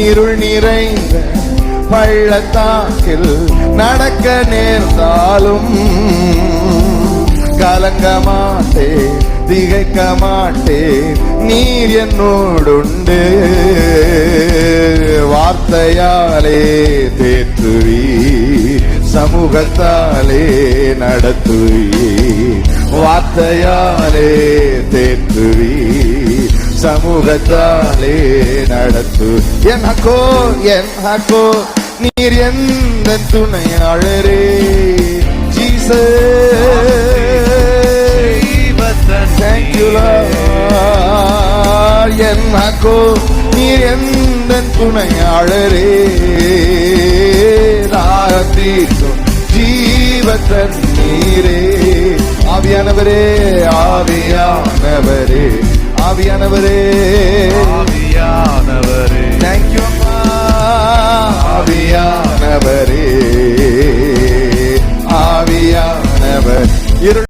இருள் நிறைந்த பள்ளத்தாக்கில் நடக்க நேர்ந்தாலும் கலங்க மாட்டேன், திகைக்க மாட்டேன், நீர் என்னோடுண்டு. வார்த்தையாலே தேற்றுவி, சமூகத்தாலே நடத்துவி. வார்த்தையாலே தேற்றுவி, சமூகத்தாலே நடத்து. என் ஹக்கோ நீர் எந்த துணையாளரே. Thank you Lord. என் ஹக்கோ நீர் எந்த துணையாளரே. ராத்தீர்க்கும் ஜீவ தண்ணீரே. ஆவியானவரே, ஆவியானவரே, ஆவியானவரே, ஆவியானவரே,